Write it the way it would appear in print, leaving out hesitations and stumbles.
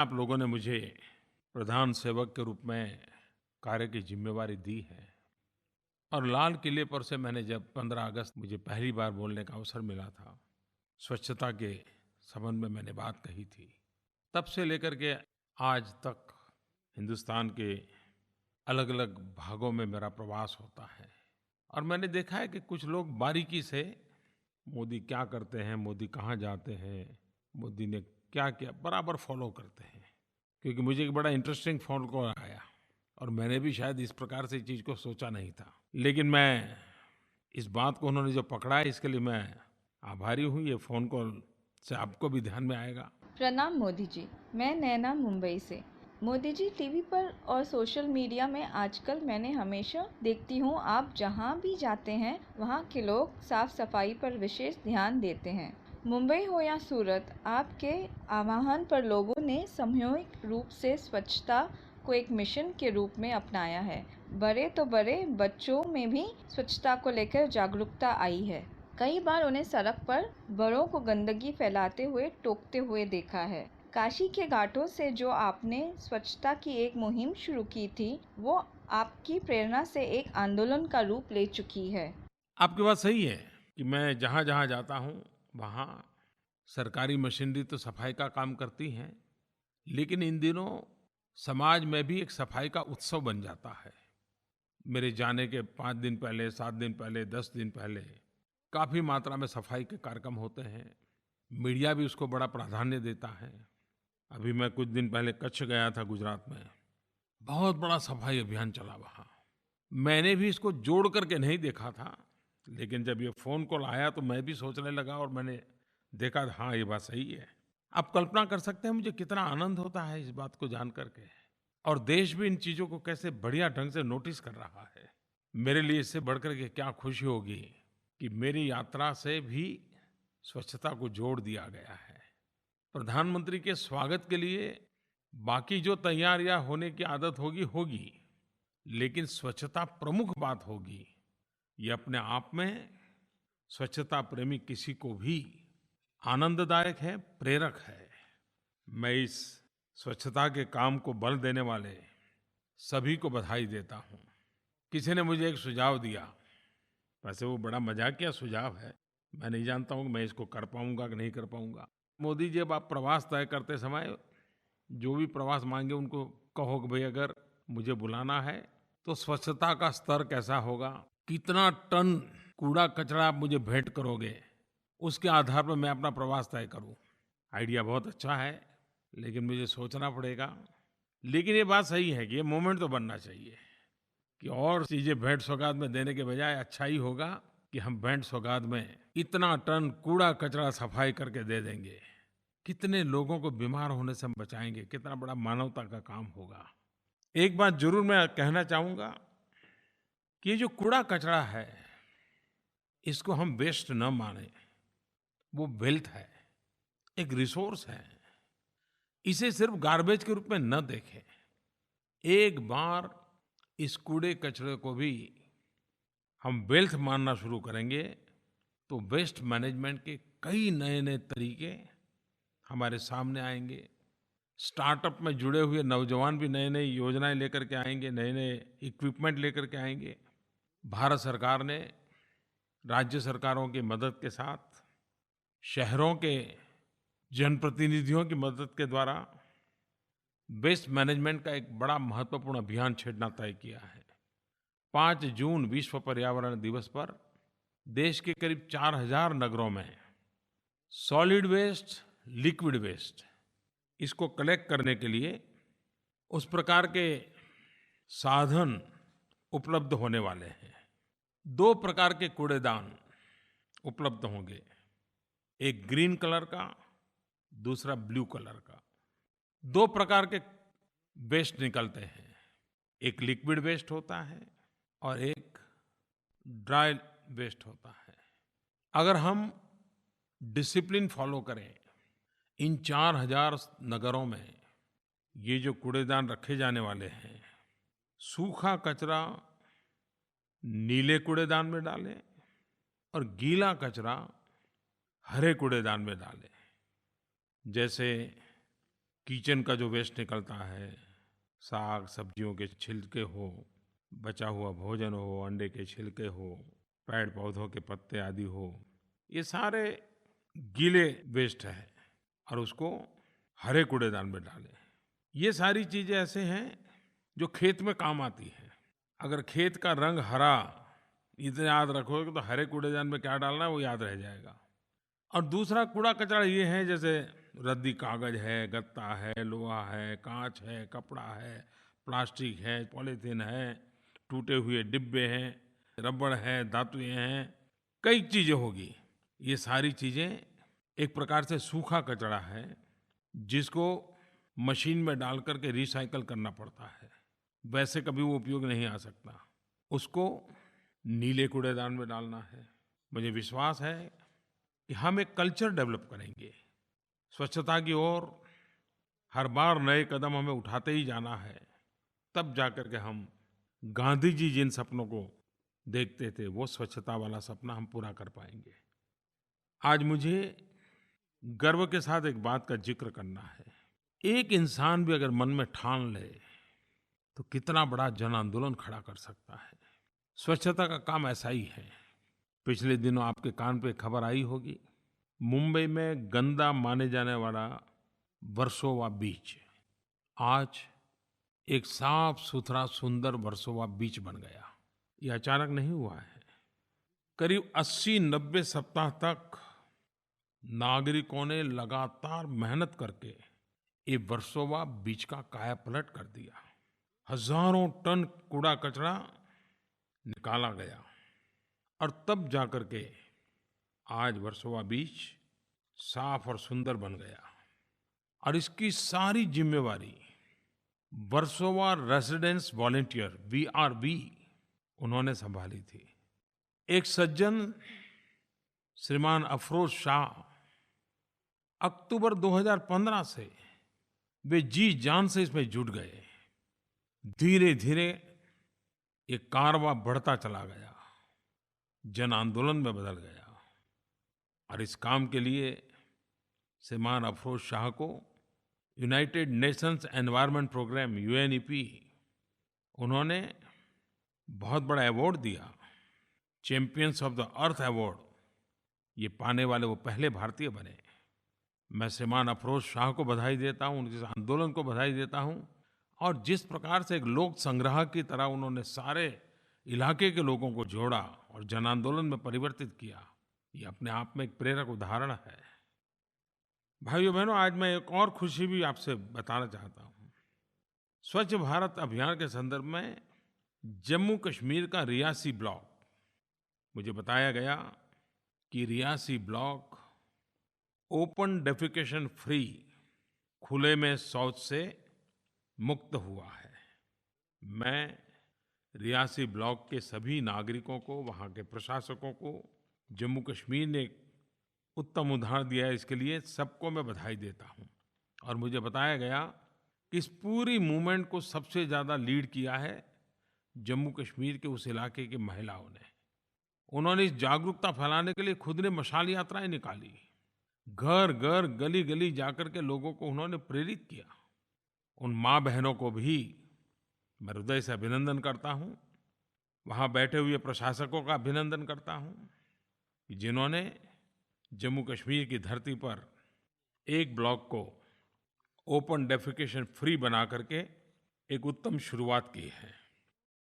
आप लोगों ने मुझे प्रधान सेवक के रूप में कार्य की ज़िम्मेवारी दी है और लाल किले पर से मैंने जब 15 अगस्त मुझे पहली बार बोलने का अवसर मिला था, स्वच्छता के संबंध में मैंने बात कही थी। तब से लेकर के आज तक हिंदुस्तान के अलग-अलग भागों में मेरा प्रवास होता है और मैंने देखा है कि कुछ लोग बारीकी से मोदी क्या करते हैं, मोदी कहाँ जाते हैं, मोदी ने क्या किया, बराबर फ़ॉलो करते हैं। क्योंकि मुझे एक बड़ा इंटरेस्टिंग फ़ोन कॉल आया और मैंने भी शायद इस प्रकार से चीज़ को सोचा नहीं था। लेकिन मैं इस बात को उन्होंने जो पकड़ा है इसके लिए मैं आभारी हूँ। ये फ़ोन कॉल से आपको भी ध्यान में आएगा। प्रणाम मोदी जी। मैं नैना मुंबई से। मोदी जी, टीवी पर और सोशल मीडिया में आजकल मैंने हमेशा देखती हूँ, आप जहाँ भी जाते हैं वहाँ के लोग साफ सफाई पर विशेष ध्यान देते हैं। मुंबई हो या सूरत, आपके आह्वान पर लोगों ने सामूहिक रूप से स्वच्छता को एक मिशन के रूप में अपनाया है। बड़े तो बड़े, बच्चों में भी स्वच्छता को लेकर जागरूकता आई है। कई बार उन्हें सड़क पर बड़ों को गंदगी फैलाते हुए टोकते हुए देखा है। काशी के घाटों से जो आपने स्वच्छता की एक मुहिम शुरू की थी, वो आपकी प्रेरणा से एक आंदोलन का रूप ले चुकी है। आपकी बात सही है कि मैं जहाँ-जहाँ जाता हूँ, वहाँ सरकारी मशीनरी तो सफाई का काम करती हैं, लेकिन इन दिनों समाज में भी एक सफाई का उत्सव बन जाता है। मेरे जाने के 5 दिन पहले, 7 दिन पहले, 10 दिन पहले काफ़ी मात्रा में सफाई के कार्यक्रम होते हैं। मीडिया भी उसको बड़ा प्राधान्य देता है। अभी मैं कुछ दिन पहले कच्छ गया था गुजरात में। बहुत बड़ा सफाई अभियान चला वहाँ। मैंने भी इसको जोड़ करके नहीं देखा था, लेकिन जब ये फ़ोन कॉल आया तो मैं भी सोचने लगा और मैंने देखा हाँ, ये बात सही है। आप कल्पना कर सकते हैं मुझे कितना आनंद होता है इस बात को जान कर के और देश भी इन चीज़ों को कैसे बढ़िया ढंग से नोटिस कर रहा है। मेरे लिए इससे बढ़कर के क्या खुशी होगी कि मेरी यात्रा से भी स्वच्छता को जोड़ दिया गया है। प्रधानमंत्री के स्वागत के लिए बाकी जो तैयारियां होने की आदत होगी होगी, लेकिन स्वच्छता प्रमुख बात होगी। ये अपने आप में स्वच्छता प्रेमी किसी को भी आनंददायक है, प्रेरक है। मैं इस स्वच्छता के काम को बल देने वाले सभी को बधाई देता हूँ। किसी ने मुझे एक सुझाव दिया, वैसे वो बड़ा मजाकिया सुझाव है। मैं नहीं जानता हूँ कि मैं इसको कर पाऊँगा कि नहीं कर पाऊँगा। मोदी जी, अब आप प्रवास तय करते समय जो भी प्रवास माँगे उनको कहो कि भई अगर मुझे बुलाना है तो स्वच्छता का स्तर कैसा होगा? कितना टन कूड़ा-कचरा आप मुझे भेंट करोगे? उसके आधार पर मैं अपना प्रवास तय करूँ। आइडिया बहुत अच्छा है, लेकिन मुझे सोचना पड़ेगा। लेकिन ये बात सही है कि ये मोमेंट तो बनना चाहिए कि और चीज़ें भेंट-सौगात में देने के बजाय अच्छा ही होगा कि हम भेंट-सौगात में इतना टन कूड़ा-कचरा सफाई करके दे देंगे। कितने लोगों को बीमार होने से हम बचाएँगे, कितना बड़ा मानवता का काम होगा। एक बात ज़रूर मैं कहना चाहूँगा कि ये जो कूड़ा-कचरा है, इसको हम वेस्ट न मानें, वो वेल्थ है, एक रिसोर्स है। इसे सिर्फ गार्बेज के रूप में न देखें। एक बार इस कूड़े-कचरे को भी हम वेल्थ मानना शुरू करेंगे, तो वेस्ट मैनेजमेंट के कई नए-नए तरीके हमारे सामने आएँगे। स्टार्टअप में जुड़े हुए नौजवान भी नई-नई योजनाएँ लेकर के आएँगे, नए-नए इक्विपमेंट लेकर के आएँगे। भारत सरकार ने राज्य सरकारों की मदद के साथ, शहरों के जनप्रतिनिधियों की मदद के द्वारा वेस्ट मैनेजमेंट का एक बड़ा महत्वपूर्ण अभियान छेड़ना तय किया है। 5 जून विश्व पर्यावरण दिवस पर देश के करीब 4000 नगरों में सॉलिड वेस्ट, लिक्विड वेस्ट इसको कलेक्ट करने के लिए उस प्रकार के साधन उपलब्ध होने वाले हैं। 2 प्रकार के कूड़ेदान उपलब्ध होंगे, एक ग्रीन कलर का, दूसरा ब्लू कलर का। 2 प्रकार के वेस्ट निकलते हैं, एक लिक्विड वेस्ट होता है और एक ड्राई वेस्ट होता है। अगर हम डिसिप्लिन फॉलो करें, इन 4000 नगरों में ये जो कूड़ेदान रखे जाने वाले हैं, सूखा कचरा नीले कूड़ेदान में डालें और गीला कचरा हरे कूड़ेदान में डालें। जैसे किचन का जो वेस्ट निकलता है, साग सब्जियों के छिलके हो, बचा हुआ भोजन हो, अंडे के छिलके हो, पेड़ पौधों के पत्ते आदि हो, ये सारे गीले वेस्ट है और उसको हरे कूड़ेदान में डालें। ये सारी चीज़ें ऐसे हैं जो खेत में काम आती हैं। अगर खेत का रंग हरा इतना याद रखोगे तो हरे कूड़ेदान में क्या डालना है वो याद रह जाएगा। और दूसरा कूड़ा कचरा ये है, जैसे रद्दी कागज है, गत्ता है, लोहा है, कांच है, कपड़ा है, प्लास्टिक है, पॉलीथीन है, टूटे हुए डिब्बे हैं, रबड़ है, धातुएं हैं, कई चीज़ें होगी। ये सारी चीज़ें एक प्रकार से सूखा कचरा है जिसको मशीन में डाल करके रिसाइकल करना पड़ता है। वैसे कभी वो उपयोग नहीं आ सकता। उसको नीले कूड़ेदान में डालना है। मुझे विश्वास है कि हम एक कल्चर डेवलप करेंगे स्वच्छता की ओर। हर बार नए कदम हमें उठाते ही जाना है, तब जाकर के हम गांधी जी जिन सपनों को देखते थे वो स्वच्छता वाला सपना हम पूरा कर पाएंगे। आज मुझे गर्व के साथ एक बात का जिक्र करना है। एक इंसान भी अगर मन में ठान ले तो कितना बड़ा जन आंदोलन खड़ा कर सकता है। स्वच्छता का काम ऐसा ही है। पिछले दिनों आपके कान पे खबर आई होगी, मुंबई में गंदा माने जाने वाला वर्सोवा बीच आज एक साफ सुथरा सुंदर वर्सोवा बीच बन गया। ये अचानक नहीं हुआ है। करीब 80-90 सप्ताह तक नागरिकों ने लगातार मेहनत करके ये वर्सोवा बीच का कायापलट कर दिया। हजारों टन कूड़ा कचरा निकाला गया और तब जाकर के आज वर्सोवा बीच साफ और सुंदर बन गया। और इसकी सारी जिम्मेवारी वर्सोवा रेसिडेंस वॉलंटियर VRV उन्होंने संभाली थी। एक सज्जन श्रीमान अफरोज शाह अक्टूबर 2015 से वे जी जान से इसमें जुट गए। धीरे धीरे ये कारवां बढ़ता चला गया, जन आंदोलन में बदल गया। और इस काम के लिए श्रीमान अफरोज शाह को United Nations Environment Programme UNEP उन्होंने बहुत बड़ा अवार्ड दिया, Champions of the Earth award. ये पाने वाले वो पहले भारतीय बने। मैं श्रीमान अफरोज शाह को बधाई देता हूँ, उनके आंदोलन को बधाई देता हूँ। और जिस प्रकार से एक लोक संग्रह की तरह उन्होंने सारे इलाके के लोगों को जोड़ा और जन आंदोलन में परिवर्तित किया, ये अपने आप में एक प्रेरक उदाहरण है। भाइयों बहनों, आज मैं एक और खुशी भी आपसे बताना चाहता हूँ। स्वच्छ भारत अभियान के संदर्भ में जम्मू कश्मीर का रियासी ब्लॉक, मुझे बताया गया कि Reasi block open defecation free, खुले में शौच से मुक्त हुआ है। मैं रियासी ब्लॉक के सभी नागरिकों को, वहाँ के प्रशासकों को, जम्मू कश्मीर ने उत्तम उदाहरण दिया है, इसके लिए सबको मैं बधाई देता हूँ। और मुझे बताया गया कि इस पूरी मूवमेंट को सबसे ज़्यादा लीड किया है जम्मू कश्मीर के उस इलाके की महिलाओं ने। उन्होंने इस जागरूकता फैलाने के लिए खुद ने मशाल यात्राएं निकाली, घर घर गली गली जाकर के लोगों को उन्होंने प्रेरित किया। उन माँ बहनों को भी मैं हृदय से अभिनंदन करता हूँ, वहाँ बैठे हुए प्रशासकों का अभिनंदन करता हूँ कि जिन्होंने जम्मू कश्मीर की धरती पर एक ब्लॉक को ओपन डेफिकेशन फ्री बना करके एक उत्तम शुरुआत की है।